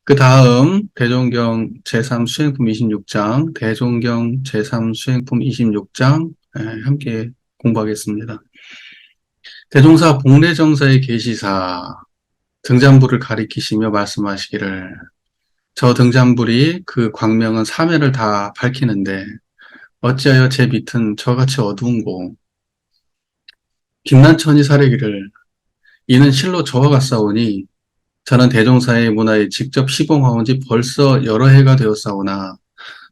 그 다음 대종경 제3 수행품 26장, 대종경 제3 수행품 26장 함께 공부하겠습니다. 대종사 복례정사의 계시사 등잔불을 가리키시며 말씀하시기를 저 등잔불이 그 광명은 사면을 다 밝히는데 어찌하여 제 밑은 저같이 어두운고 김난천이 사례기를 이는 실로 저와 같사오니 저는 대종사의 문화에 직접 시봉하온 지 벌써 여러 해가 되었사오나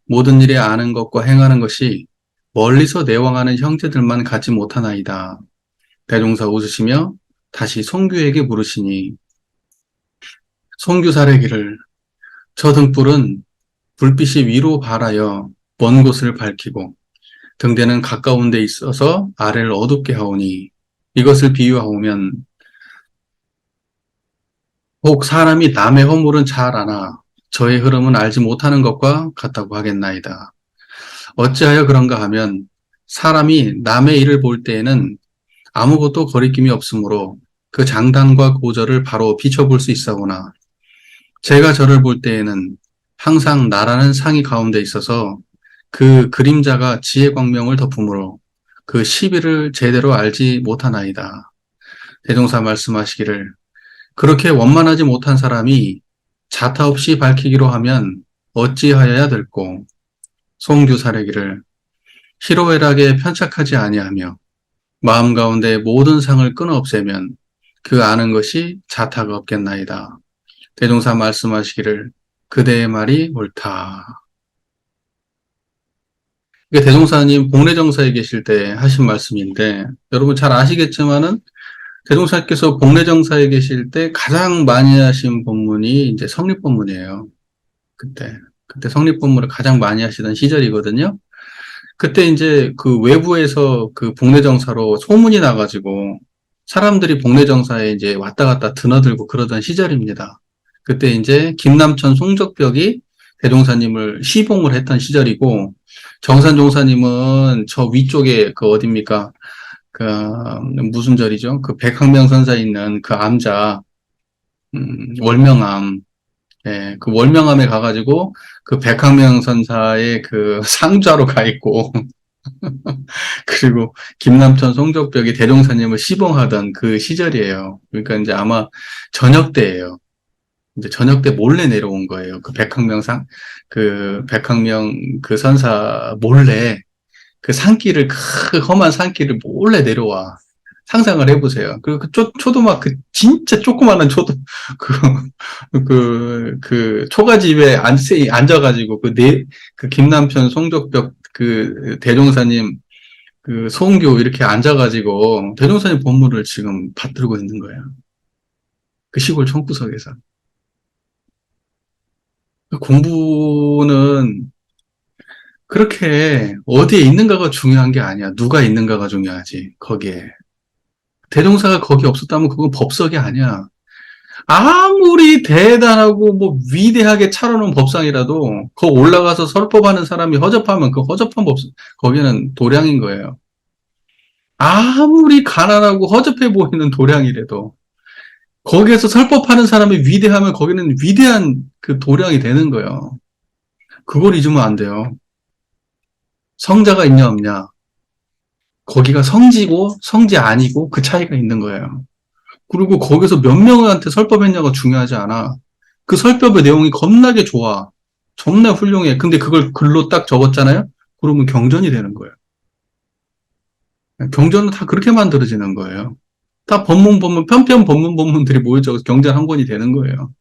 모든 일에 아는 것과 행하는 것이 멀리서 내왕하는 형제들만 갖지 못하나이다. 대종사 웃으시며 다시 송규에게 물으시니 송규 사례기를 저 등불은 불빛이 위로 발하여 먼 곳을 밝히고 등대는 가까운 데 있어서 아래를 어둡게 하오니 이것을 비유하오면 혹 사람이 남의 허물은 잘 아나 저의 흐름은 알지 못하는 것과 같다고 하겠나이다. 어찌하여 그런가 하면 사람이 남의 일을 볼 때에는 아무것도 거리낌이 없으므로 그 장단과 고절을 바로 비춰볼 수 있사오나 제가 저를 볼 때에는 항상 나라는 상이 가운데 있어서 그 그림자가 지혜 광명을 덮으므로 그 시비를 제대로 알지 못하나이다. 대종사 말씀하시기를 그렇게 원만하지 못한 사람이 자타 없이 밝히기로 하면 어찌하여야 될꼬. 송규 사례기를 희로애락에 편착하지 아니하며 마음 가운데 모든 상을 끊어 없애면 그 아는 것이 자타가 없겠나이다. 대종사 말씀하시기를 그대의 말이 옳다. 이게 대종사님 복례정사에 계실 때 하신 말씀인데 여러분 잘 아시겠지만은 대종사께서 복례정사에 계실 때 가장 많이 하신 본문이 이제 성립본문이에요. 그때 성립본문을 가장 많이 하시던 시절이거든요. 그때 이제 그 외부에서 그 복례정사로 소문이 나가지고 사람들이 복례정사에 이제 왔다 갔다 드나들고 그러던 시절입니다. 그때 이제 김남천 송적벽이 대종사님을 시봉을 했던 시절이고 정산종사님은 저 위쪽에 그 어딥니까? 그 무슨 절이죠? 그 백학명선사 있는 그 암자 월명암 예, 그 월명암에 가가지고 그 백학명선사의 그 상좌로 가 있고 그리고 김남천 송적벽이 대종사님을 시봉하던 그 시절이에요. 그러니까 이제 아마 저녁 때예요. 이제 저녁 때 몰래 내려온 거예요. 그 백학명 그 선사 몰래 그 산길을 그 험한 산길을 몰래 내려와. 상상을 해보세요. 그리고 그 초도막 그 진짜 조그마한 그 초가집에 앉아가지고 그 김남편 송적벽 그 대종사님 그 송교 이렇게 앉아가지고 대종사님 법문을 지금 받들고 있는 거예요. 그 시골 총구석에서. 공부는 그렇게 어디에 있는가가 중요한 게 아니야. 누가 있는가가 중요하지, 거기에. 대종사가 거기 없었다면 그건 법석이 아니야. 아무리 대단하고 뭐 위대하게 차려놓은 법상이라도 거 올라가서 설법하는 사람이 허접하면 그 허접한 법상, 거기는 도량인 거예요. 아무리 가난하고 허접해 보이는 도량이라도 거기에서 설법하는 사람이 위대하면 거기는 위대한 그 도량이 되는 거예요. 그걸 잊으면 안 돼요. 성자가 있냐 없냐. 거기가 성지고 성지 아니고 그 차이가 있는 거예요. 그리고 거기서 몇 명한테 설법했냐가 중요하지 않아. 그 설법의 내용이 겁나게 좋아. 겁나 훌륭해. 근데 그걸 글로 딱 적었잖아요? 그러면 경전이 되는 거예요. 경전은 다 그렇게 만들어지는 거예요. 다 편편 법문들이 모여져서 경전 한 권이 되는 거예요.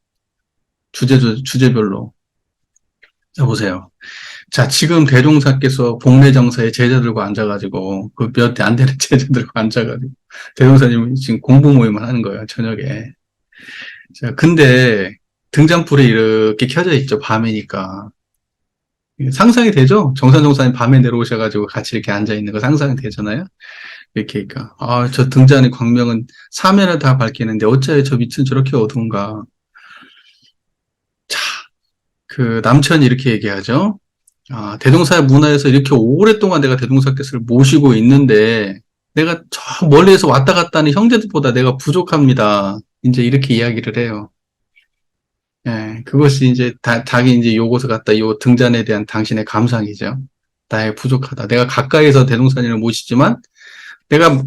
주제별로. 자, 보세요. 자, 지금 대종사께서 복례정사에 제자들과 앉아가지고, 그 몇 대 안 되는 제자들과 앉아가지고, 대종사님은 지금 공부 모임을 하는 거예요, 저녁에. 자, 근데 등잔불이 이렇게 켜져 있죠, 밤이니까. 상상이 되죠? 정산종사님 밤에 내려오셔가지고 같이 이렇게 앉아있는 거 상상이 되잖아요? 이렇게, 그러니까, 아, 저 등잔의 광명은 사면을 다 밝히는데 어째 저 밑은 저렇게 어두운가. 자, 그 남천이 이렇게 얘기하죠? 아, 대종사 문화에서 이렇게 오랫동안 내가 대종사께서를 모시고 있는데, 내가 저 멀리에서 왔다 갔다 하는 형제들보다 내가 부족합니다. 이제 이렇게 이야기를 해요. 예, 그것이 이제 자기 이제 요것을 갖다 요 등잔에 대한 당신의 감상이죠. 나의 부족하다. 내가 가까이서 대동산인을 모시지만 내가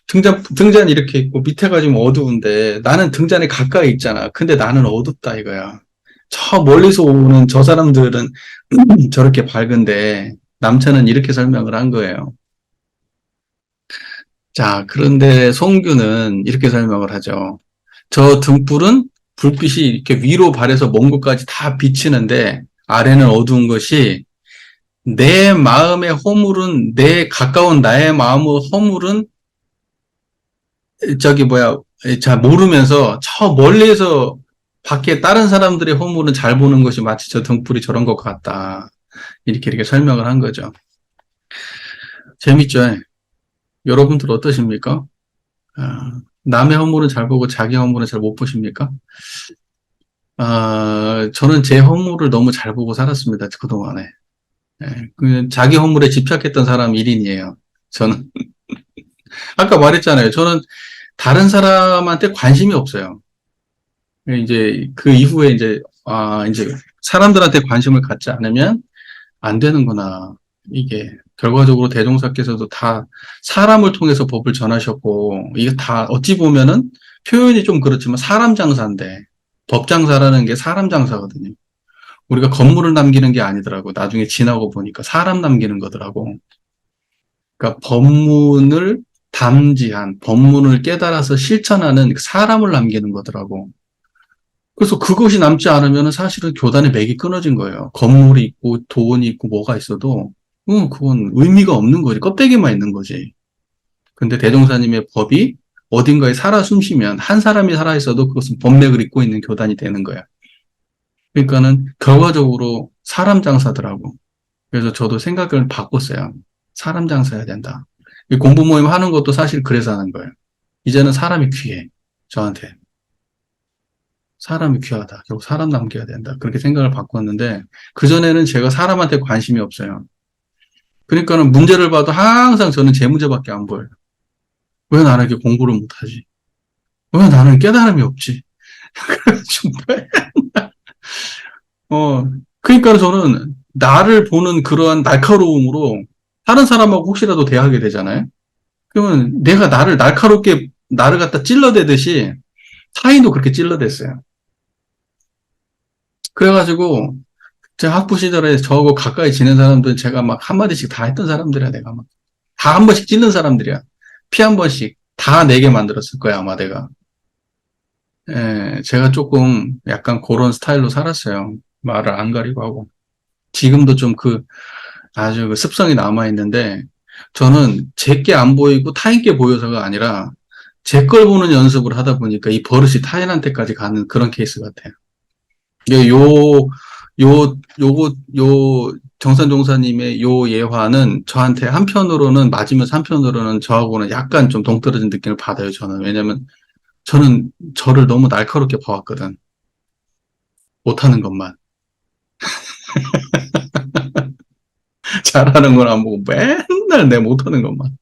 등잔 이렇게 있고 밑에가 좀 어두운데 나는 등잔에 가까이 있잖아. 근데 나는 어둡다 이거야. 저 멀리서 오는 저 사람들은 저렇게 밝은데 남편은 이렇게 설명을 한 거예요. 자, 그런데 송규는 이렇게 설명을 하죠. 저 등불은 불빛이 이렇게 위로 발해서 먼 곳까지 다 비치는데 아래는 어두운 것이 내 마음의 허물은 내 가까운 나의 마음의 허물은 저기 뭐야 잘 모르면서 저 멀리에서 밖에 다른 사람들의 허물은 잘 보는 것이 마치 저 등불이 저런 것 같다. 이렇게 설명을 한 거죠. 재밌죠? 여러분들 어떠십니까? 남의 허물은 잘 보고 자기 허물은 잘 못 보십니까? 저는 제 허물을 너무 잘 보고 살았습니다. 그동안에. 예, 자기 허물에 집착했던 사람 1인이에요. 저는. 아까 말했잖아요. 저는 다른 사람한테 관심이 없어요. 이제 그 이후에 이제 사람들한테 관심을 갖지 않으면 안 되는구나. 이게 결과적으로 대종사께서도 다 사람을 통해서 법을 전하셨고, 이게 다 어찌 보면은 표현이 좀 그렇지만 사람 장사인데, 법 장사라는 게 사람 장사거든요. 우리가 건물을 남기는 게 아니더라고. 나중에 지나고 보니까 사람 남기는 거더라고. 그러니까 법문을 담지한, 법문을 깨달아서 실천하는 사람을 남기는 거더라고. 그래서 그것이 남지 않으면 사실은 교단의 맥이 끊어진 거예요. 건물이 있고 돈이 있고 뭐가 있어도 그건 의미가 없는 거지. 껍데기만 있는 거지. 근데 대종사님의 법이 어딘가에 살아 숨쉬면 한 사람이 살아 있어도 그것은 법맥을 잇고 있는 교단이 되는 거야. 그러니까는 결과적으로 사람 장사더라고. 그래서 저도 생각을 바꿨어요. 사람 장사해야 된다. 공부 모임 하는 것도 사실 그래서 하는 거예요. 이제는 사람이 귀해. 저한테. 사람이 귀하다. 결국 사람 남겨야 된다. 그렇게 생각을 바꿨는데, 그전에는 제가 사람한테 관심이 없어요. 그러니까는 문제를 봐도 항상 저는 제 문제밖에 안 보여요. 왜 나는 이렇게 공부를 못하지? 왜 나는 깨달음이 없지? 정말. 그러니까 저는 나를 보는 그러한 날카로움으로 다른 사람하고 혹시라도 대하게 되잖아요? 그러면 내가 나를 날카롭게, 나를 갖다 찔러대듯이 타인도 그렇게 찔러댔어요. 그래가지고 제가 학부 시절에 저하고 가까이 지낸 사람들은 제가 막 한마디씩 다 했던 사람들이야, 내가 막. 다 한 번씩 찔른 사람들이야. 피 한 번씩. 다 내게 만들었을 거야, 아마 내가. 예, 제가 조금 약간 그런 스타일로 살았어요. 말을 안 가리고 하고. 지금도 좀 아주 그 습성이 남아있는데, 저는 제게 안 보이고 타인께 보여서가 아니라, 제 걸 보는 연습을 하다 보니까 이 버릇이 타인한테까지 가는 그런 케이스 같아요. 요, 정산종사님의 요 예화는 저한테 한편으로는 맞으면서 한편으로는 저하고는 약간 좀 동떨어진 느낌을 받아요, 저는. 왜냐면 저는 저를 너무 날카롭게 봐왔거든. 못하는 것만. 잘하는 건 안 보고 맨날 내 못하는 것만.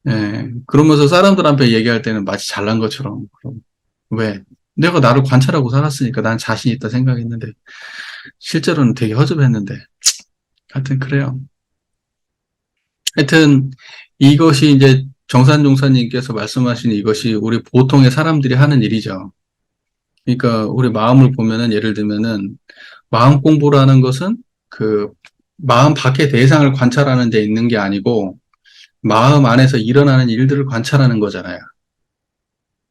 예. 그러면서 사람들 앞에 얘기할 때는 마치 잘난 것처럼. 그럼 왜? 내가 나를 관찰하고 살았으니까 난 자신 있다 생각했는데, 실제로는 되게 허접했는데. 하여튼 그래요. 하여튼 이것이 이제 정산종사님께서 말씀하신 이것이 우리 보통의 사람들이 하는 일이죠. 그러니까 우리 마음을 보면은 예를 들면은 마음 공부라는 것은 그 마음 밖의 대상을 관찰하는 데 있는 게 아니고 마음 안에서 일어나는 일들을 관찰하는 거잖아요.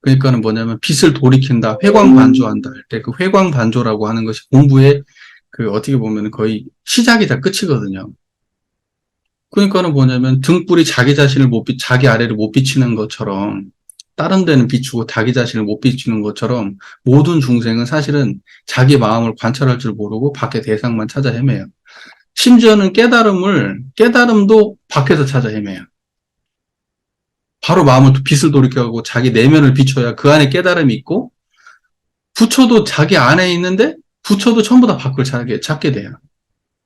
그러니까는 뭐냐면 빛을 돌이킨다, 회광반조한다 할 때 그 회광반조라고 하는 것이 공부의 그 어떻게 보면 거의 시작이자 끝이거든요. 그러니까는 뭐냐면 등불이 자기 아래를 못 비치는 것처럼 다른 데는 비추고 자기 자신을 못 비추는 것처럼 모든 중생은 사실은 자기 마음을 관찰할 줄 모르고 밖의 대상만 찾아 헤매요. 심지어는 깨달음도 밖에서 찾아 헤매요. 바로 마음을 빛을 돌이켜가고 자기 내면을 비춰야 그 안에 깨달음이 있고 부처도 자기 안에 있는데 부처도 전부 다 밖을 찾게 돼요.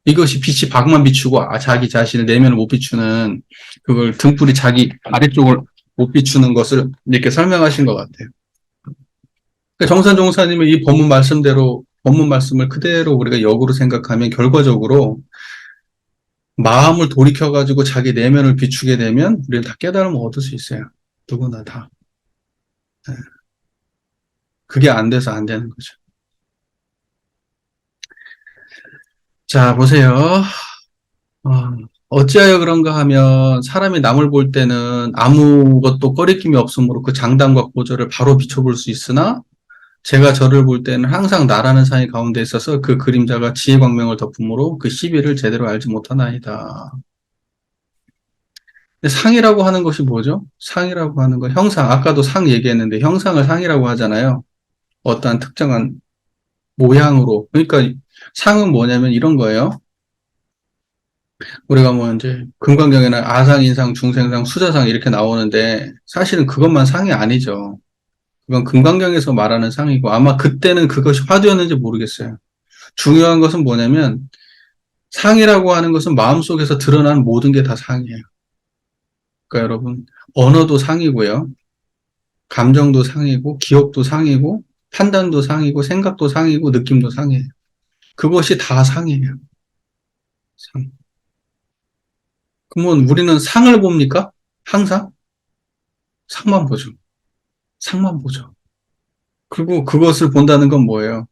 이것이 빛이 밖만 비추고 자기 자신의 내면을 못 비추는 그걸 등불이 자기 아래쪽을 못 비추는 것을 이렇게 설명하신 것 같아요. 그러니까 정산 종사님의 이 법문 말씀대로, 법문 말씀을 그대로 우리가 역으로 생각하면 결과적으로 마음을 돌이켜가지고 자기 내면을 비추게 되면 우리는 다 깨달음을 얻을 수 있어요. 누구나 다. 네. 그게 안 돼서 안 되는 거죠. 자, 보세요. 어, 어찌하여 그런가 하면 사람이 남을 볼 때는 아무것도 꺼리낌이 없으므로 그 장단과 고절을 바로 비춰볼 수 있으나 제가 저를 볼 때는 항상 나라는 상이 가운데 있어서 그 그림자가 지혜 광명을 덮음으로 그 시비를 제대로 알지 못하나이다. 근데 상이라고 하는 것이 뭐죠? 상이라고 하는 건 형상. 아까도 상 얘기했는데 형상을 상이라고 하잖아요. 어떠한 특정한 모양으로. 그러니까 상은 뭐냐면 이런 거예요. 우리가 뭐 이제 금강경에는 아상, 인상, 중생상, 수자상 이렇게 나오는데 사실은 그것만 상이 아니죠. 그건 금강경에서 말하는 상이고 아마 그때는 그것이 화두였는지 모르겠어요. 중요한 것은 뭐냐면 상이라고 하는 것은 마음속에서 드러난 모든 게 다 상이에요. 그러니까 여러분 언어도 상이고요. 감정도 상이고 기억도 상이고 판단도 상이고 생각도 상이고 느낌도 상이에요. 그것이 다 상이에요. 상. 그러면 우리는 상을 봅니까? 항상? 상만 보죠. 상만 보죠. 그리고 그것을 본다는 건 뭐예요?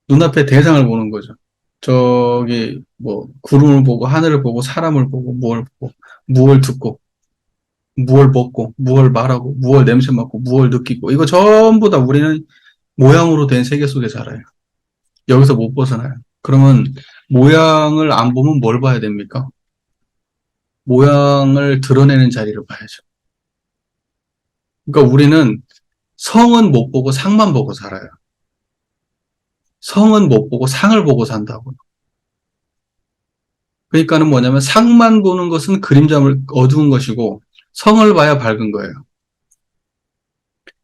눈앞에 대상을 보는 거죠. 저기 뭐 구름을 보고 하늘을 보고 사람을 보고 무엇을 보고 무엇을 듣고 무엇을 먹고 무엇을 말하고 무엇을 냄새 맡고 무엇을 느끼고 이거 전부 다 우리는 모양으로 된 세계 속에 살아요. 여기서 못 벗어나요. 그러면 모양을 안 보면 뭘 봐야 됩니까? 모양을 드러내는 자리를 봐야죠. 그러니까 우리는 성은 못 보고 상만 보고 살아요. 성은 못 보고 상을 보고 산다고. 그러니까는 뭐냐면 상만 보는 것은 그림자를 어두운 것이고 성을 봐야 밝은 거예요.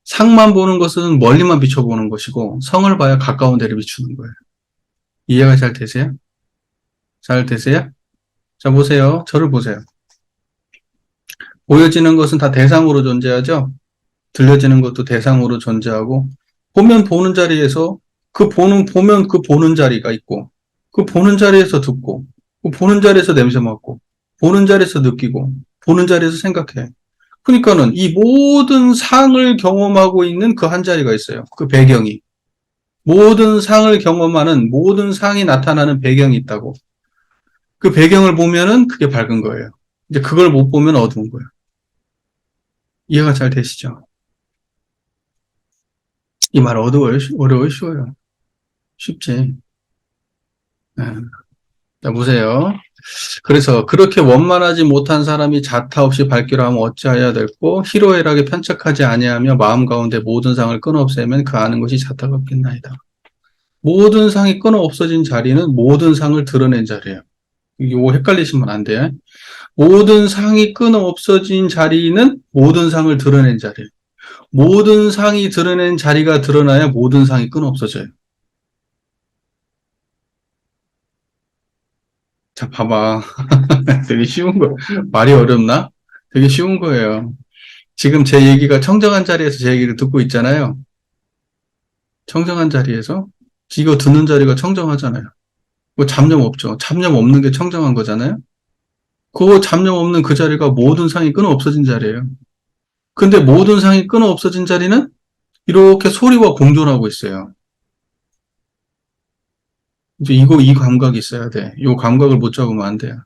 상만 보는 것은 멀리만 비춰보는 것이고 성을 봐야 가까운 데를 비추는 거예요. 이해가 잘 되세요? 잘 되세요? 자, 보세요. 저를 보세요. 보여지는 것은 다 대상으로 존재하죠? 들려지는 것도 대상으로 존재하고 보면 보는 자리에서 보면 그 보는 자리가 있고 그 보는 자리에서 듣고 그 보는 자리에서 냄새 맡고 보는 자리에서 느끼고 보는 자리에서 생각해. 그러니까는 이 모든 상을 경험하고 있는 그 한 자리가 있어요. 그 배경이. 모든 상을 경험하는 모든 상이 나타나는 배경이 있다고. 그 배경을 보면은 그게 밝은 거예요. 이제 그걸 못 보면 어두운 거예요. 이해가 잘 되시죠? 이 말 어려워요? 어려워요? 쉬워요? 쉽지. 네. 자, 보세요. 그래서 그렇게 원만하지 못한 사람이 자타 없이 밝기로 하면 어찌하여야 될고 희로애락에 편착하지 아니하며 마음 가운데 모든 상을 끊어 없애면 그 아는 것이 자타가 없겠나이다. 모든 상이 끊어 없어진 자리는 모든 상을 드러낸 자리예요. 이거 헷갈리시면 안 돼요. 모든 상이 끊어 없어진 자리는 모든 상을 드러낸 자리예요. 모든 상이 드러낸 자리가 드러나야 모든 상이 끊어 없어져요. 자, 봐봐. 되게 쉬운 거. 말이 어렵나? 되게 쉬운 거예요. 지금 제 얘기가 청정한 자리에서 제 얘기를 듣고 있잖아요. 청정한 자리에서. 이거 듣는 자리가 청정하잖아요. 뭐 잡념 없죠. 잡념 없는 게 청정한 거잖아요. 그 잡념 없는 그 자리가 모든 상이 끊어 없어진 자리예요. 근데 모든 상이 끊어 없어진 자리는 이렇게 소리와 공존하고 있어요. 이제 이 감각이 있어야 돼. 이 감각을 못 잡으면 안 돼요.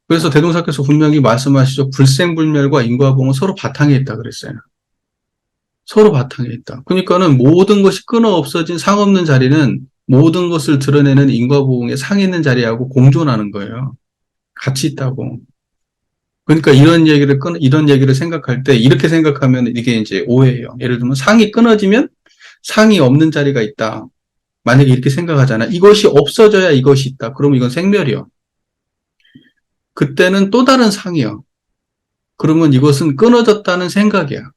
그래서 대동사께서 분명히 말씀하시죠. 불생불멸과 인과봉은 서로 바탕에 있다 그랬어요. 서로 바탕에 있다. 그러니까는 모든 것이 끊어 없어진 상 없는 자리는 모든 것을 드러내는 인과보응의 상 있는 자리하고 공존하는 거예요. 같이 있다고. 그러니까 이런 얘기를 생각할 때 이렇게 생각하면 이게 이제 오해예요. 예를 들면 상이 끊어지면 상이 없는 자리가 있다. 만약에 이렇게 생각하잖아. 이것이 없어져야 이것이 있다. 그러면 이건 생멸이요. 그때는 또 다른 상이요. 그러면 이것은 끊어졌다는 생각이야.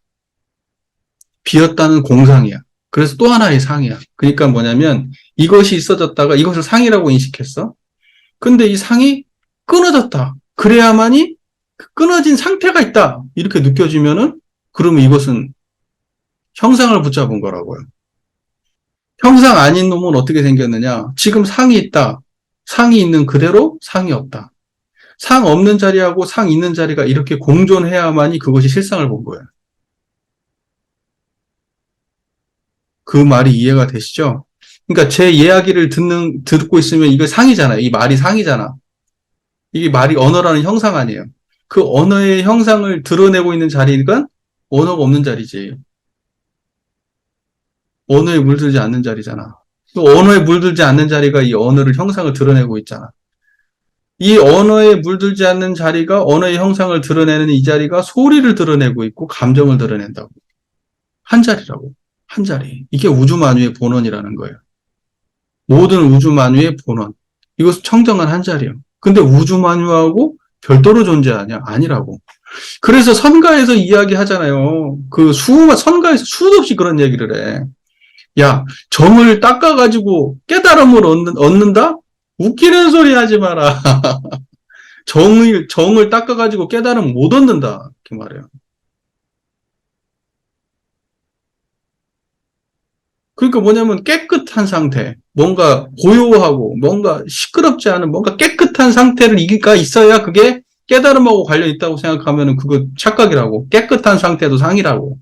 비었다는 공상이야. 그래서 또 하나의 상이야. 그러니까 뭐냐면 이것이 있어졌다가 이것을 상이라고 인식했어. 근데 이 상이 끊어졌다. 그래야만이 끊어진 상태가 있다. 이렇게 느껴지면은 그러면 이것은 형상을 붙잡은 거라고요. 형상 아닌 놈은 어떻게 생겼느냐? 지금 상이 있다. 상이 있는 그대로 상이 없다. 상 없는 자리하고 상 있는 자리가 이렇게 공존해야만이 그것이 실상을 본 거예요. 그 말이 이해가 되시죠? 그러니까 제 이야기를 듣고 있으면 이거 상이잖아요. 이 말이 상이잖아. 이게 말이 언어라는 형상 아니에요. 그 언어의 형상을 드러내고 있는 자리니까 언어가 없는 자리지. 언어에 물들지 않는 자리잖아. 또 언어에 물들지 않는 자리가 이 언어를 형상을 드러내고 있잖아. 이 언어에 물들지 않는 자리가 언어의 형상을 드러내는 이 자리가 소리를 드러내고 있고 감정을 드러낸다고. 한 자리라고. 한 자리. 이게 우주만유의 본원이라는 거예요. 모든 우주만유의 본원. 이것은 청정한 한 자리예요. 근데 우주만유하고 별도로 존재하냐? 아니라고. 그래서 선가에서 이야기하잖아요. 선가에서 수도 없이 그런 얘기를 해. 야, 정을 닦아가지고 깨달음을 얻는다? 웃기는 소리 하지 마라. 정을 닦아가지고 깨달음 못 얻는다. 이렇게 말해요. 그러니까 뭐냐면 깨끗한 상태, 뭔가 고요하고, 뭔가 시끄럽지 않은, 뭔가 깨끗한 상태가 있어야 그게 깨달음하고 관련 있다고 생각하면은 그거 착각이라고. 깨끗한 상태도 상이라고.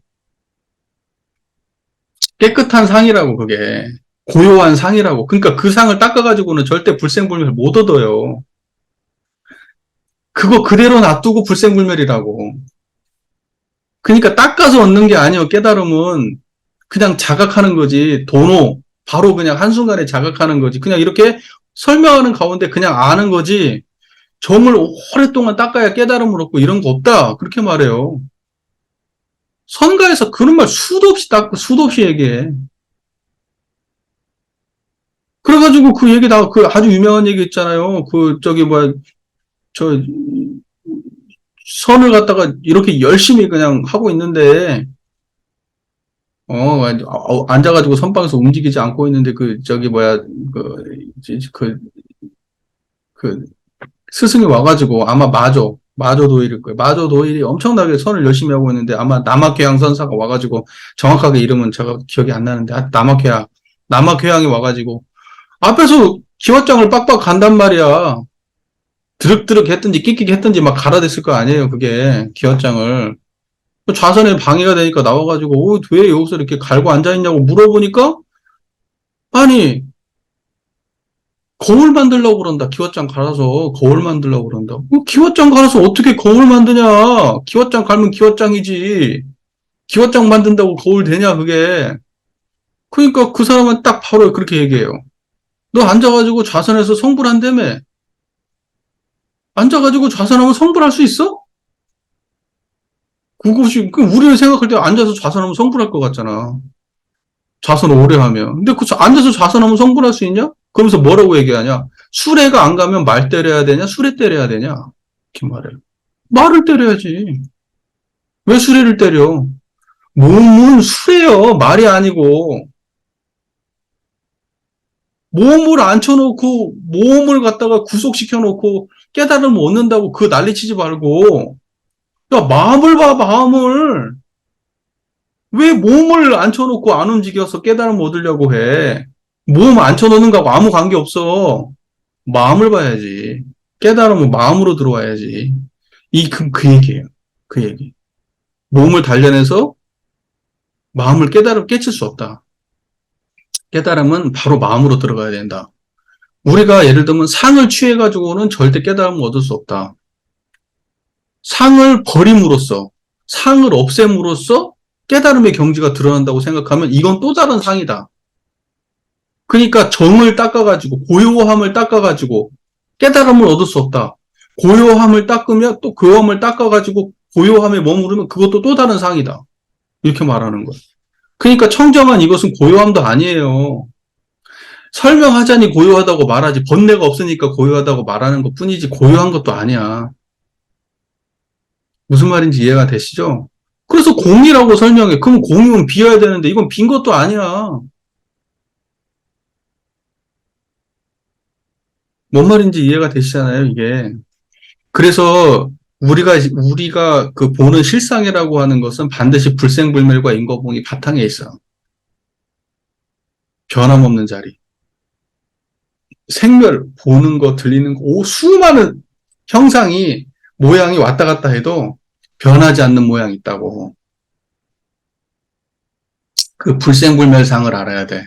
깨끗한 상이라고, 그게. 고요한 상이라고. 그러니까 그 상을 닦아가지고는 절대 불생불멸 못 얻어요. 그거 그대로 놔두고 불생불멸이라고. 그러니까 닦아서 얻는 게 아니에요. 깨달음은 그냥 자각하는 거지. 바로 그냥 한순간에 자각하는 거지. 그냥 이렇게 설명하는 가운데 그냥 아는 거지. 정을 오랫동안 닦아야 깨달음을 얻고 이런 거 없다. 그렇게 말해요. 선가에서 그런 말 수도 없이 수도 없이 얘기해. 그래가지고 그 얘기 그 아주 유명한 얘기 있잖아요. 저, 선을 갖다가 이렇게 열심히 그냥 하고 있는데, 앉아가지고 선방에서 움직이지 않고 있는데, 그, 그, 그, 스승이 와가지고 아마 마조 도일일 거예요. 마조 도일이 엄청나게 선을 열심히 하고 있는데 아마 남학회양 선사가 와가지고 정확하게 이름은 제가 기억이 안 나는데 남학회양이 와가지고 앞에서 기왓장을 빡빡 간단 말이야. 드륵드륵 했든지 끽끽 했든지 막 갈아댔을 거 아니에요. 그게 기왓장을. 좌선에 방해가 되니까 나와가지고 왜 여기서 이렇게 갈고 앉아있냐고 물어보니까 아니 거울 만들려고 그런다. 기왓장 갈아서 거울 만들려고 그런다. 기왓장 갈아서 어떻게 거울 만드냐? 기왓장 갈면 기왓장이지. 기왓장 만든다고 거울 되냐, 그게. 그러니까 그 사람은 딱 바로 그렇게 얘기해요. 너 앉아가지고 좌선해서 성불한다며. 앉아가지고 좌선하면 성불할 수 있어? 우리는 생각할 때 앉아서 좌선하면 성불할 것 같잖아. 좌선 오래 하면. 근데 앉아서 좌선하면 성불할 수 있냐? 그러면서 뭐라고 얘기하냐? 수레가 안 가면 말 때려야 되냐? 수레 때려야 되냐? 이렇게 말해요. 말을 때려야지. 왜 수레를 때려? 몸은 수레요. 말이 아니고. 몸을 앉혀놓고, 몸을 갖다가 구속시켜놓고, 깨달음을 얻는다고 그 난리치지 말고, 야, 마음을 봐, 마음을. 왜 몸을 앉혀놓고 안 움직여서 깨달음 얻으려고 해? 몸 앉혀놓는 거하고 아무 관계 없어. 마음을 봐야지. 깨달음은 마음으로 들어와야지. 그 얘기예요. 그 얘기. 몸을 단련해서 마음을 깨칠 수 없다. 깨달음은 바로 마음으로 들어가야 된다. 우리가 예를 들면 상을 취해가지고는 절대 깨달음을 얻을 수 없다. 상을 버림으로써, 상을 없앰으로써 깨달음의 경지가 드러난다고 생각하면 이건 또 다른 상이다. 그러니까 정을 닦아가지고, 고요함을 닦아가지고 깨달음을 얻을 수 없다. 고요함을 닦으면 또 고요함을 닦아가지고 고요함에 머무르면 그것도 또 다른 상이다. 이렇게 말하는 거예요. 그러니까 청정한 이것은 고요함도 아니에요. 설명하자니 고요하다고 말하지 번뇌가 없으니까 고요하다고 말하는 것 뿐이지 고요한 것도 아니야. 무슨 말인지 이해가 되시죠? 그래서 공이라고 설명해. 그럼 공이면 비어야 되는데 이건 빈 것도 아니야. 뭔 말인지 이해가 되시잖아요, 이게. 그래서 우리가 그 보는 실상이라고 하는 것은 반드시 불생불멸과 인과보응이 바탕에 있어. 변함없는 자리. 생멸, 보는 거, 들리는 거, 수많은 형상이, 모양이 왔다 갔다 해도 변하지 않는 모양이 있다고. 그 불생불멸상을 알아야 돼.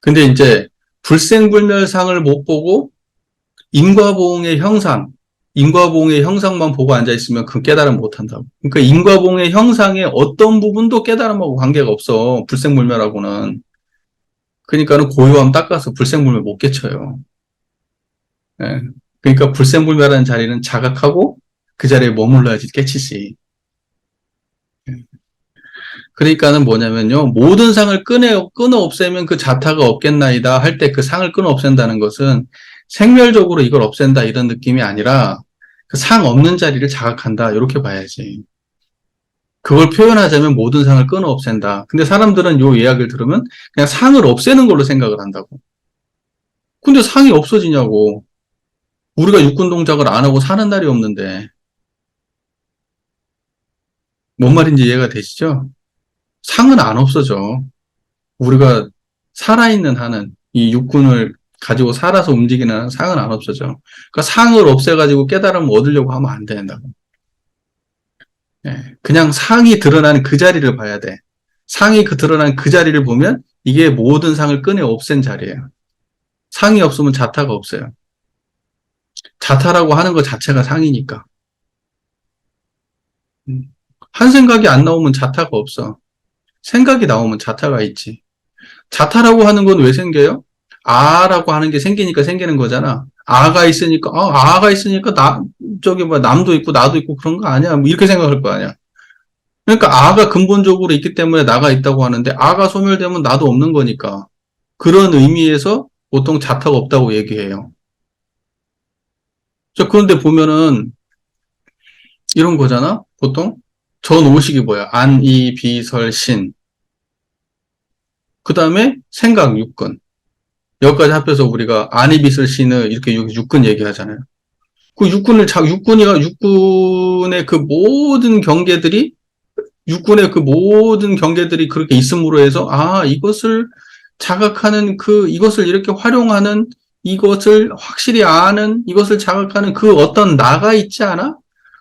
근데 이제 불생불멸상을 못 보고 인과보응의 형상, 인과보응의 형상만 보고 앉아있으면 그 깨달음 못한다고. 그러니까 인과보응의 형상의 어떤 부분도 깨달음하고 관계가 없어. 불생불멸하고는. 그러니까는 고요함 닦아서 불생불멸 못 깨쳐요. 예. 그러니까 불생불멸하는 자리는 자각하고 그 자리에 머물러야지 깨치지. 그러니까는 뭐냐면요. 모든 상을 끊어 없애면 그 자타가 없겠나이다 할 때 그 상을 끊어 없앤다는 것은 생멸적으로 이걸 없앤다 이런 느낌이 아니라 그 상 없는 자리를 자각한다 이렇게 봐야지. 그걸 표현하자면 모든 상을 끊어 없앤다. 근데 사람들은 요 이야기를 들으면 그냥 상을 없애는 걸로 생각을 한다고. 근데 상이 없어지냐고. 우리가 육군 동작을 안 하고 사는 날이 없는데 뭔 말인지 이해가 되시죠? 상은 안 없어져. 우리가 살아있는 한은 이 육군을 가지고 살아서 움직이는 한은 상은 안 없어져. 그러니까 상을 없애가지고 깨달음을 얻으려고 하면 안 된다고. 예, 그냥 상이 드러나는 그 자리를 봐야 돼. 상이 드러나는 그 자리를 보면 이게 모든 상을 꺼내 없앤 자리예요. 상이 없으면 자타가 없어요. 자타라고 하는 것 자체가 상이니까. 한 생각이 안 나오면 자타가 없어. 생각이 나오면 자타가 있지. 자타라고 하는 건 왜 생겨요? 아라고 하는 게 생기니까 생기는 거잖아. 아가 있으니까 저기 뭐 남도 있고 나도 있고 그런 거 아니야. 뭐 이렇게 생각할 거 아니야. 그러니까 아가 근본적으로 있기 때문에 나가 있다고 하는데 아가 소멸되면 나도 없는 거니까. 그런 의미에서 보통 자타가 없다고 얘기해요. 그런데 보면은 이런 거잖아. 보통 전오식이 뭐야? 안, 이, 비, 설, 신. 그 다음에 생각, 육근. 여기까지 합해서 우리가 안이, 비, 설, 신을 이렇게 육근 얘기하잖아요. 그 육군의 그 모든 경계들이 육군의 그 모든 경계들이 그렇게 있음으로 해서 이것을 자각하는 이것을 이렇게 활용하는 이것을 확실히 아는 이것을 자각하는 그 어떤 나가 있지 않아?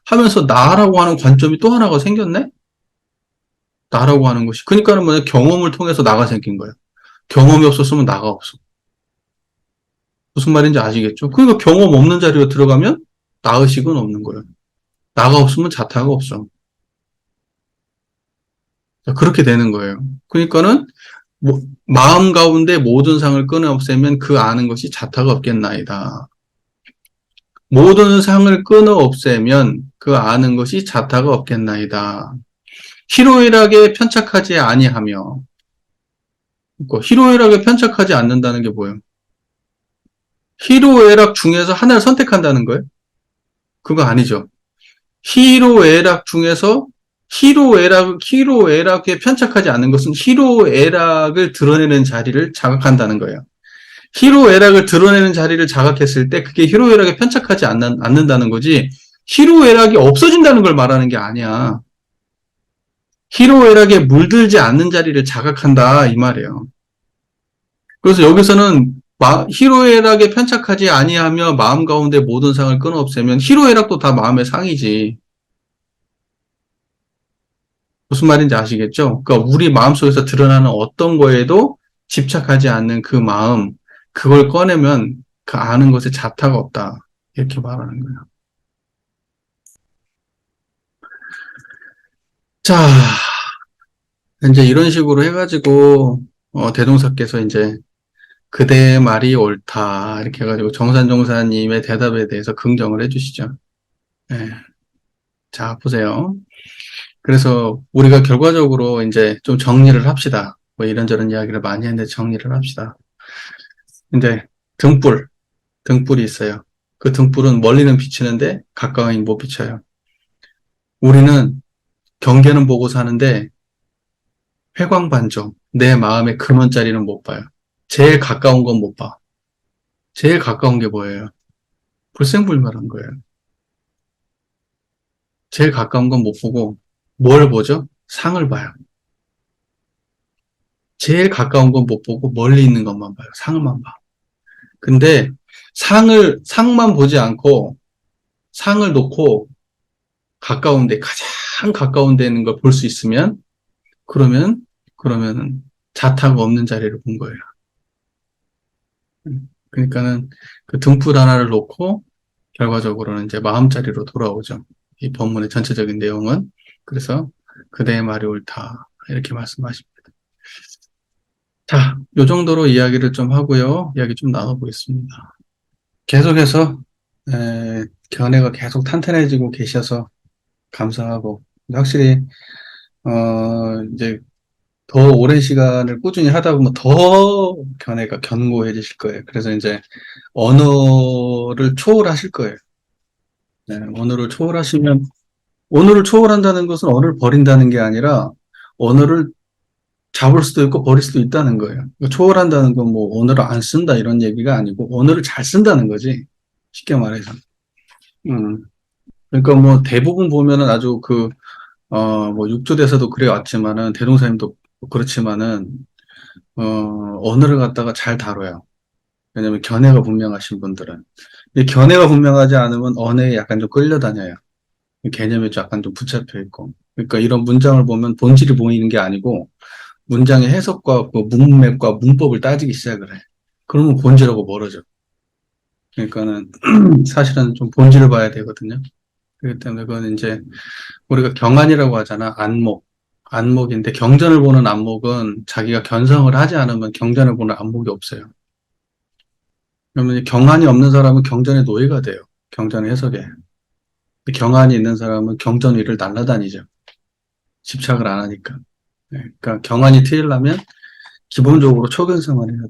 하면서 나라고 하는 관점이 또 하나가 생겼네? 나라고 하는 것이. 그러니까는 뭐냐 경험을 통해서 나가 생긴 거예요. 경험이 없었으면 나가 없어. 무슨 말인지 아시겠죠? 그러니까 경험 없는 자리로 들어가면 나의식은 없는 거예요. 나가 없으면 자타가 없어. 그렇게 되는 거예요. 그러니까는 마음 가운데 모든 상을 끊어 없애면 그 아는 것이 자타가 없겠나이다. 모든 상을 끊어 없애면 그 아는 것이 자타가 없겠나이다. 희로애락에 편착하지 아니하며 희로애락에 편착하지 않는다는 게 뭐예요? 희로애락 중에서 하나를 선택한다는 거예요? 그거 아니죠. 희로애락 중에서 희로애락에 편착하지 않는 것은 희로애락을 드러내는 자리를 자각한다는 거예요. 희로애락을 드러내는 자리를 자각했을 때 그게 희로애락에 편착하지 않는다는 거지 희로애락이 없어진다는 걸 말하는 게 아니야. 희로애락에 물들지 않는 자리를 자각한다 이 말이에요. 그래서 여기서는 희로애락에 편착하지 아니하며 마음 가운데 모든 상을 끊어 없애면 희로애락도 다 마음의 상이지. 무슨 말인지 아시겠죠? 그러니까 우리 마음속에서 드러나는 어떤 거에도 집착하지 않는 그 마음, 그걸 꺼내면 그 아는 것에 자타가 없다. 이렇게 말하는 거예요. 자, 이제 이런 식으로 해가지고, 대종사께서 이제 그대의 말이 옳다. 이렇게 해가지고 정산종사님의 대답에 대해서 긍정을 해주시죠. 네. 자, 보세요. 그래서 우리가 결과적으로 이제 좀 정리를 합시다. 뭐 이런저런 이야기를 많이 했는데 정리를 합시다. 이제 등불이 있어요. 그 등불은 멀리는 비치는데 가까이는 못 비쳐요. 우리는 경계는 보고 사는데 회광반정, 내 마음의 근원자리는 못 봐요. 제일 가까운 건 못 봐. 제일 가까운 게 뭐예요? 불생불멸한 거예요. 제일 가까운 건 못 보고 뭘 보죠? 상을 봐요. 제일 가까운 건 못 보고 멀리 있는 것만 봐요. 상을만 봐. 근데 상만 보지 않고 상을 놓고 가까운데, 가장 가까운 데 있는 걸 볼 수 있으면, 그러면은 자타가 없는 자리를 본 거예요. 그러니까는 그 등불 하나를 놓고 결과적으로는 이제 마음자리로 돌아오죠. 이 본문의 전체적인 내용은. 그래서 그대의 말이 옳다. 이렇게 말씀하십니다. 자, 요 정도로 이야기를 좀 하고요. 이야기 좀 나눠보겠습니다. 계속해서, 견해가 계속 탄탄해지고 계셔서 감사하고, 확실히, 이제 더 오랜 시간을 꾸준히 하다 보면 더 견해가 견고해지실 거예요. 그래서 이제 언어를 초월하실 거예요. 네, 언어를 초월한다는 것은 언어를 버린다는 게 아니라 언어를 잡을 수도 있고 버릴 수도 있다는 거예요. 초월한다는 건 뭐 언어를 안 쓴다 이런 얘기가 아니고 언어를 잘 쓴다는 거지. 쉽게 말해서. 음. 그러니까 뭐 대부분 보면은 아주 뭐 육조대사도 그래 왔지만은 대동사님도 그렇지만은, 언어를 갖다가 잘 다뤄요. 왜냐면 견해가 분명하신 분들은. 근데 견해가 분명하지 않으면 언어에 약간 좀 끌려다녀요. 개념이 약간 좀 붙잡혀 있고. 그러니까 이런 문장을 보면 본질이 보이는 게 아니고 문장의 해석과 그 문맥과 문법을 따지기 시작을 해. 그러면 본질하고 멀어져. 그러니까는 사실은 좀 본질을 봐야 되거든요. 그렇기 때문에 그건 이제 우리가 경안이라고 하잖아. 안목. 안목인데 경전을 보는 안목은 자기가 견성을 하지 않으면 경전을 보는 안목이 없어요. 그러면 경안이 없는 사람은 경전의 노예가 돼요. 경전의 해석에. 경안이 있는 사람은 경전 위를 날아다니죠. 집착을 안 하니까. 네, 그러니까 경안이 트이려면 기본적으로 초견성을 해야 돼요.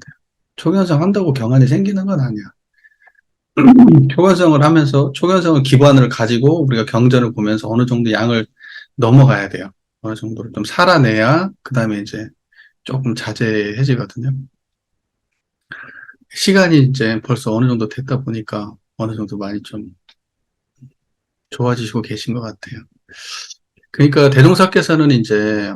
초견성 한다고 경안이 생기는 건 아니야. 초견성을 하면서 초견성을 기반을 가지고 우리가 경전을 보면서 어느 정도 양을 넘어가야 돼요. 어느 정도를 좀 살아내야 그 다음에 이제 조금 자제해지거든요. 시간이 이제 벌써 어느 정도 됐다 보니까 어느 정도 많이 좀 좋아지시고 계신 것 같아요. 그러니까 대종사께서는 이제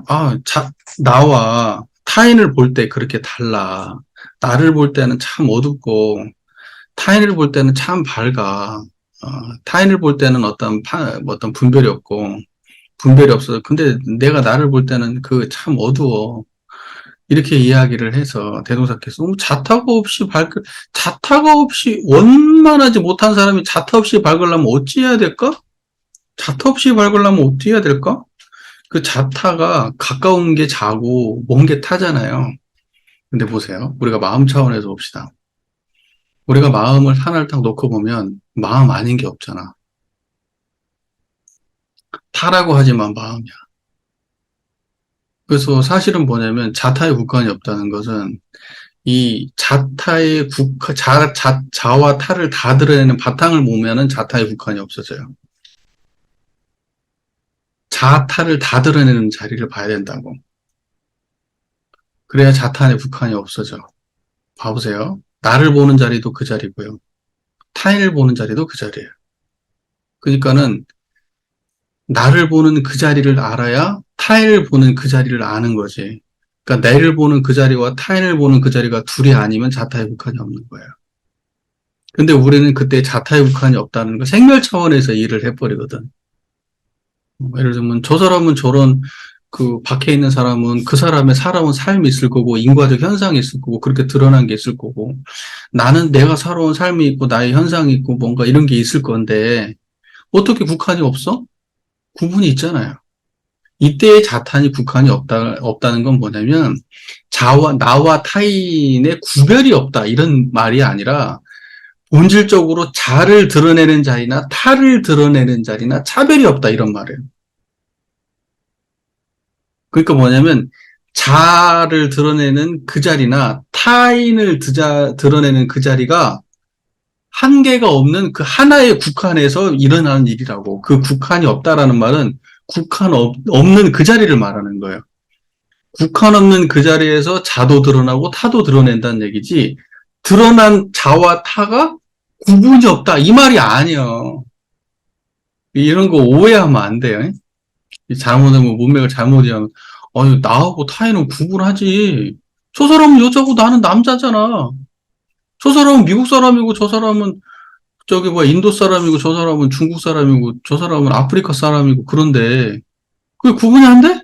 나와 타인을 볼 때 그렇게 달라. 나를 볼 때는 참 어둡고 타인을 볼 때는 참 밝아. 타인을 볼 때는 어떤 분별이 없고 분별이 없어. 근데 내가 나를 볼 때는 그 참 어두워. 이렇게 이야기를 해서 대동사께서 자타가 없이 원만하지 못한 사람이 자타 없이 밝으려면 어찌해야 될까? 자타 없이 밝으려면 어떻게 해야 될까? 그 자타가 가까운 게 자고 먼 게 타잖아요. 근데 보세요. 우리가 마음 차원에서 봅시다. 우리가 마음을 하나를 딱 놓고 보면 마음 아닌 게 없잖아. 타라고 하지만 마음이야. 그래서 사실은 뭐냐면 자타의 국한이 없다는 것은 이 자와 타를 다 드러내는 바탕을 보면은 자타의 국한이 없어져요. 자타를 다 드러내는 자리를 봐야 된다고. 그래야 자탄의 국한이 없어져. 봐보세요. 나를 보는 자리도 그 자리고요. 타인을 보는 자리도 그 자리예요. 그러니까는 나를 보는 그 자리를 알아야 타인을 보는 그 자리를 아는 거지. 그러니까 나를 보는 그 자리와 타인을 보는 그 자리가 둘이 아니면 자타의 국한이 없는 거예요. 근데 우리는 그때 자타의 국한이 없다는 걸 생멸 차원에서 이해를 해버리거든. 예를 들면 저 사람은 저런 그 밖에 있는 사람은 그 사람의 살아온 삶이 있을 거고 인과적 현상이 있을 거고 그렇게 드러난 게 있을 거고 나는 내가 살아온 삶이 있고 나의 현상이 있고 뭔가 이런 게 있을 건데 어떻게 국한이 없어? 구분이 있잖아요. 이때의 자탄이 국한이 없다는 건 뭐냐면 나와 타인의 구별이 없다 이런 말이 아니라 본질적으로 자를 드러내는 자리나 타를 드러내는 자리나 차별이 없다 이런 말이에요. 그러니까 뭐냐면 자를 드러내는 그 자리나 타인을 드러내는 그 자리가 한계가 없는 그 하나의 국한에서 일어나는 일이라고. 그 국한이 없다라는 말은 없는 그 자리를 말하는 거예요. 국한 없는 그 자리에서 자도 드러나고 타도 드러낸다는 얘기지 드러난 자와 타가 구분이 없다 이 말이 아니에요. 이런 거 오해하면 안 돼요. 잘못하면 문맥을 잘못 이해하면 아니 나하고 타인은 구분하지. 저 사람은 여자고 나는 남자잖아. 저 사람은 미국 사람이고 저 사람은 저기 뭐야 인도 사람이고 저 사람은 중국 사람이고 저 사람은 아프리카 사람이고 그런데 그게 구분이 안 돼?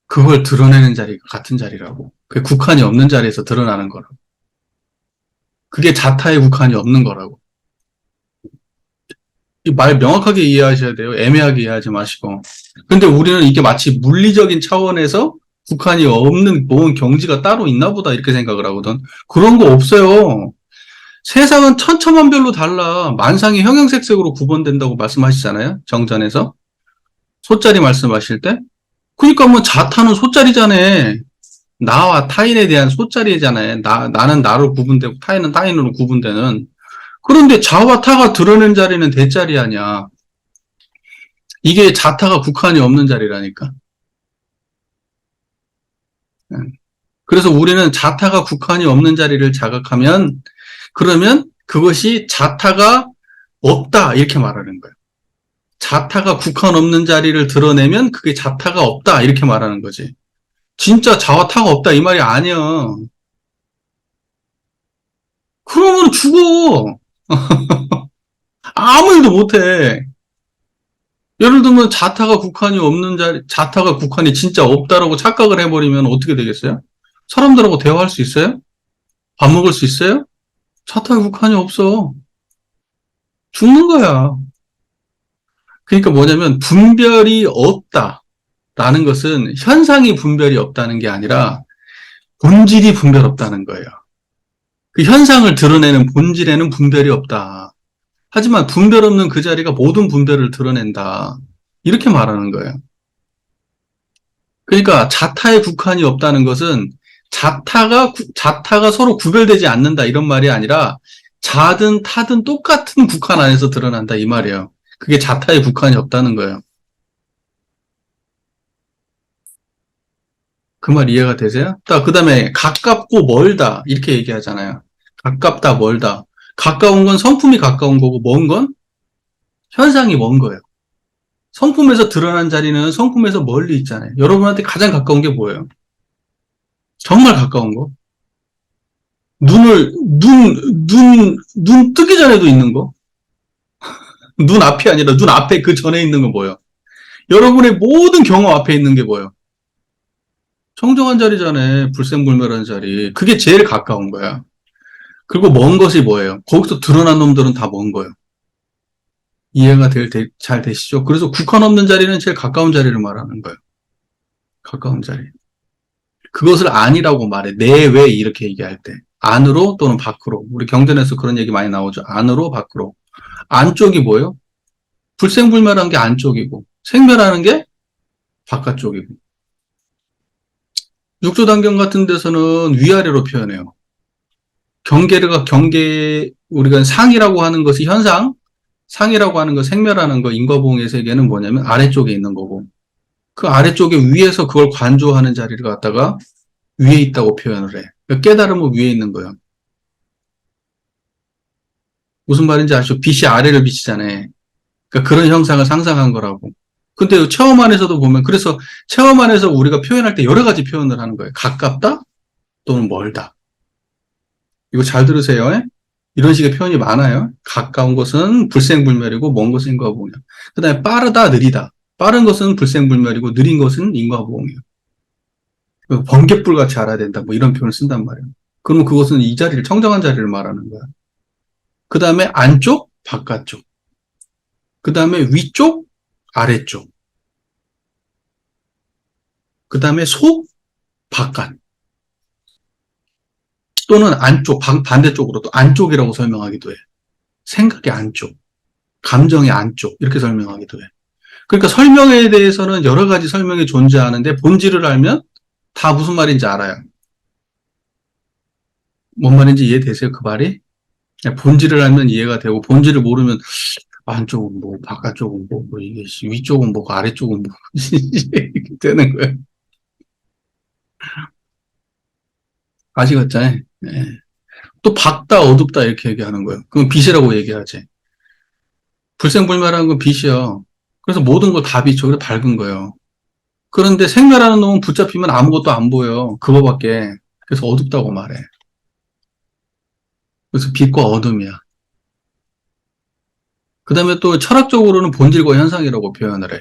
그걸 드러내는 자리가 같은 자리라고. 그게 국한이 없는 자리에서 드러나는 거라고. 그게 자타의 국한이 없는 거라고. 이 말 명확하게 이해하셔야 돼요. 애매하게 이해하지 마시고. 근데 우리는 이게 마치 물리적인 차원에서 국한이 없는 뭔 경지가 따로 있나 보다 이렇게 생각을 하거든. 그런 거 없어요. 세상은 천차만별로 달라. 만상이 형형색색으로 구분된다고 말씀하시잖아요. 정전에서. 소짜리 말씀하실 때. 그러니까 뭐 자타는 소짜리잖아. 나와 타인에 대한 소짜리잖아요. 나는 나로 구분되고 타인은 타인으로 구분되는. 그런데 자와 타가 드러낸 자리는 대자리 아니야. 이게 자타가 국한이 없는 자리라니까. 응. 그래서 우리는 자타가 국한이 없는 자리를 자각하면 그러면 그것이 자타가 없다 이렇게 말하는 거예요. 자타가 국한 없는 자리를 드러내면 그게 자타가 없다 이렇게 말하는 거지. 진짜 자와 타가 없다 이 말이 아니야. 그러면 죽어. 아무 일도 못해. 예를 들면 자타가 국한이 없는 자리, 자타가 국한이 진짜 없다라고 착각을 해버리면 어떻게 되겠어요? 사람들하고 대화할 수 있어요? 밥 먹을 수 있어요? 자타가 국한이 없어. 죽는 거야. 그러니까 뭐냐면 분별이 없다라는 것은 현상이 분별이 없다는 게 아니라 본질이 분별 없다는 거예요. 그 현상을 드러내는 본질에는 분별이 없다. 하지만 분별 없는 그 자리가 모든 분별을 드러낸다. 이렇게 말하는 거예요. 그러니까 자타의 국한이 없다는 것은 자타가 서로 구별되지 않는다 이런 말이 아니라 자든 타든 똑같은 국한 안에서 드러난다 이 말이에요. 그게 자타의 국한이 없다는 거예요. 그 말 이해가 되세요? 그 다음에 가깝고 멀다 이렇게 얘기하잖아요. 가깝다 멀다. 가까운 건 성품이 가까운 거고 먼 건 현상이 먼 거예요. 성품에서 드러난 자리는 성품에서 멀리 있잖아요. 여러분한테 가장 가까운 게 뭐예요? 정말 가까운 거. 눈 뜨기 전에도 있는 거. 눈 앞이 아니라 눈 앞에 그 전에 있는 거 뭐예요? 여러분의 모든 경험 앞에 있는 게 뭐예요? 청정한 자리잖아요. 불생불멸한 자리. 그게 제일 가까운 거야. 그리고 먼 것이 뭐예요? 거기서 드러난 놈들은 다 먼 거예요. 이해가 잘 되시죠? 그래서 국한 없는 자리는 제일 가까운 자리를 말하는 거예요. 가까운 자리. 그것을 안이라고 말해. 내외 이렇게 얘기할 때. 안으로 또는 밖으로. 우리 경전에서 그런 얘기 많이 나오죠. 안으로, 밖으로. 안쪽이 뭐예요? 불생불멸한 게 안쪽이고, 생멸하는 게 바깥쪽이고. 육조단경 같은 데서는 위아래로 표현해요. 우리가 상이라고 하는 것이 현상, 상이라고 하는 거, 생멸하는 거, 인과보응의 세계는 뭐냐면 아래쪽에 있는 거고, 그 아래쪽에 위에서 그걸 관조하는 자리를 갖다가 위에 있다고 표현을 해. 그러니까 깨달음은 위에 있는 거예요. 무슨 말인지 아시죠? 빛이 아래를 비치잖아요. 그러니까 그런 형상을 상상한 거라고. 근데 체험 안에서도 보면, 그래서 체험 안에서 우리가 표현할 때 여러 가지 표현을 하는 거예요. 가깝다 또는 멀다. 이거 잘 들으세요. 예? 이런 식의 표현이 많아요. 가까운 것은 불생불멸이고 먼 것은 인과보응이야. 그 다음에 빠르다, 느리다. 빠른 것은 불생불멸이고 느린 것은 인과보응이에요. 번갯불 같이 알아야 된다. 뭐 이런 표현을 쓴단 말이에요. 그러면 그것은 이 자리를, 청정한 자리를 말하는 거야. 그 다음에 안쪽, 바깥쪽. 그 다음에 위쪽, 아래쪽. 그 다음에 속, 바깥. 또는 안쪽, 반대쪽으로 또 안쪽이라고 설명하기도 해. 생각의 안쪽, 감정의 안쪽, 이렇게 설명하기도 해. 그러니까 설명에 대해서는 여러 가지 설명이 존재하는데 본질을 알면 다 무슨 말인지 알아요. 뭔 말인지 이해되세요? 그 말이? 본질을 알면 이해가 되고 본질을 모르면 안쪽은 뭐 바깥쪽은 뭐 이게 위쪽은 뭐고 아래쪽은 뭐 이렇게 되는 거예요. 아시겠잖아요. 네. 또 밝다 어둡다 이렇게 얘기하는 거예요. 그럼 빛이라고 얘기하지. 불생불멸한 건 빛이야. 그래서 모든 걸 다 비춰. 그래서 밝은 거예요. 그런데 생멸하는 놈은 붙잡히면 아무것도 안 보여. 그거밖에. 그래서 어둡다고 말해. 그래서 빛과 어둠이야. 그 다음에 또 철학적으로는 본질과 현상이라고 표현을 해.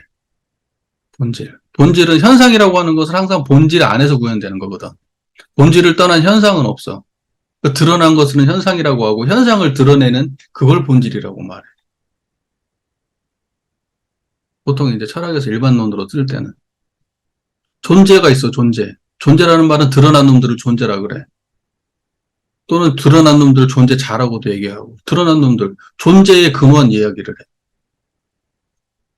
본질. 본질은 현상이라고 하는 것은 항상 본질 안에서 구현되는 거거든. 본질을 떠난 현상은 없어. 그 드러난 것은 현상이라고 하고 현상을 드러내는 그걸 본질이라고 말해. 보통 이제 철학에서 일반론으로 쓸 때는 존재가 있어, 존재. 존재라는 말은 드러난 놈들을 존재라 그래. 또는 드러난 놈들 존재 자라고도 얘기하고 드러난 놈들 존재의 근원 이야기를 해.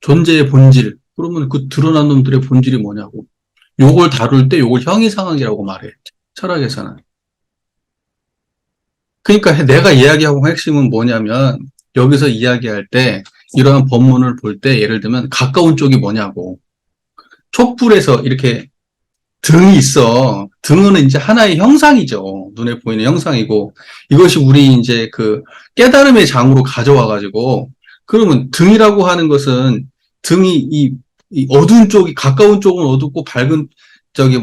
존재의 본질. 그러면 그 드러난 놈들의 본질이 뭐냐고. 요걸 다룰 때 요걸 형이상학이라고 말해. 철학에서는. 그러니까 내가 이야기하고 핵심은 뭐냐면 여기서 이야기할 때 이러한 법문을 볼 때 예를 들면 가까운 쪽이 뭐냐고. 촛불에서 이렇게 등이 있어. 등은 이제 하나의 형상이죠. 눈에 보이는 형상이고 이것이 우리 이제 그 깨달음의 장으로 가져와가지고 그러면 등이라고 하는 것은 등이 이 어두운 쪽이 가까운 쪽은 어둡고 밝은 저기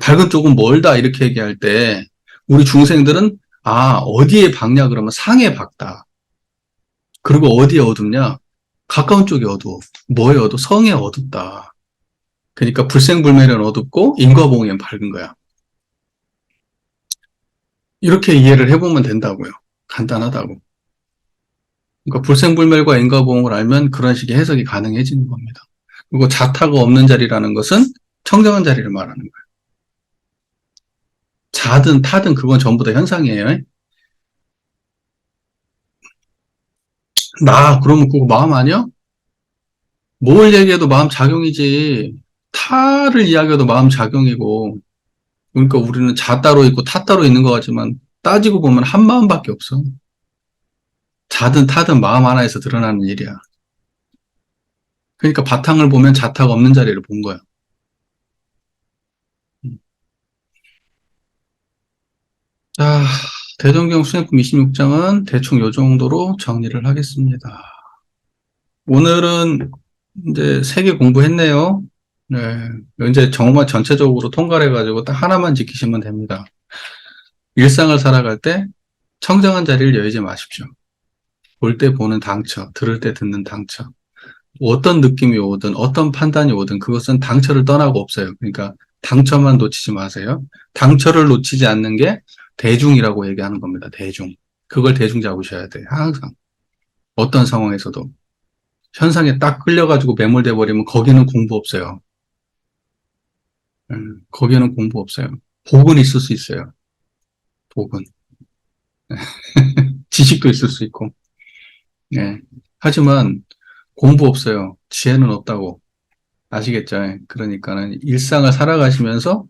밝은 쪽은 멀다 이렇게 얘기할 때 우리 중생들은 어디에 밝냐 그러면 상에 밝다. 그리고 어디에 어둡냐? 가까운 쪽이 어두워. 뭐에 어두워? 성에 어둡다. 그러니까 불생불멸은 어둡고 인과보응엔 밝은 거야. 이렇게 이해를 해보면 된다고요. 간단하다고. 그러니까 불생불멸과 인과보응을 알면 그런 식의 해석이 가능해지는 겁니다. 그리고 자타가 없는 자리라는 것은 청정한 자리를 말하는 거예요. 자든 타든 그건 전부 다 현상이에요. 그러면 그거 마음 아니야? 뭘 얘기해도 마음 작용이지. 타를 이야기해도 마음 작용이고. 그러니까 우리는 자 따로 있고 타 따로 있는 것 같지만 따지고 보면 한 마음밖에 없어. 자든 타든 마음 하나에서 드러나는 일이야. 그러니까 바탕을 보면 자타가 없는 자리를 본 거야. 자, 대종경 수행품 26장은 대충 요 정도로 정리를 하겠습니다. 오늘은 이제 3개 공부했네요. 네. 이제 정말 전체적으로 통과를 해가지고 딱 하나만 지키시면 됩니다. 일상을 살아갈 때 청정한 자리를 여의지 마십시오. 볼 때 보는 당처, 들을 때 듣는 당처. 어떤 느낌이 오든 어떤 판단이 오든 그것은 당처를 떠나고 없어요. 그러니까 당처만 놓치지 마세요. 당처를 놓치지 않는 게 대중이라고 얘기하는 겁니다. 대중. 그걸 대중 잡으셔야 돼요. 항상. 어떤 상황에서도. 현상에 딱 끌려가지고 매몰돼 버리면 거기는 공부 없어요. 거기에는 공부 없어요. 복은 있을 수 있어요. 복은. 지식도 있을 수 있고. 예. 하지만 공부 없어요. 지혜는 없다고. 아시겠죠? 그러니까는 일상을 살아가시면서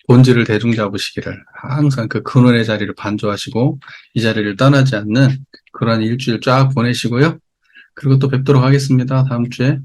본질을 대중 잡으시기를 항상 그 근원의 자리를 반조하시고 이 자리를 떠나지 않는 그런 일주일 쫙 보내시고요. 그리고 또 뵙도록 하겠습니다. 다음 주에.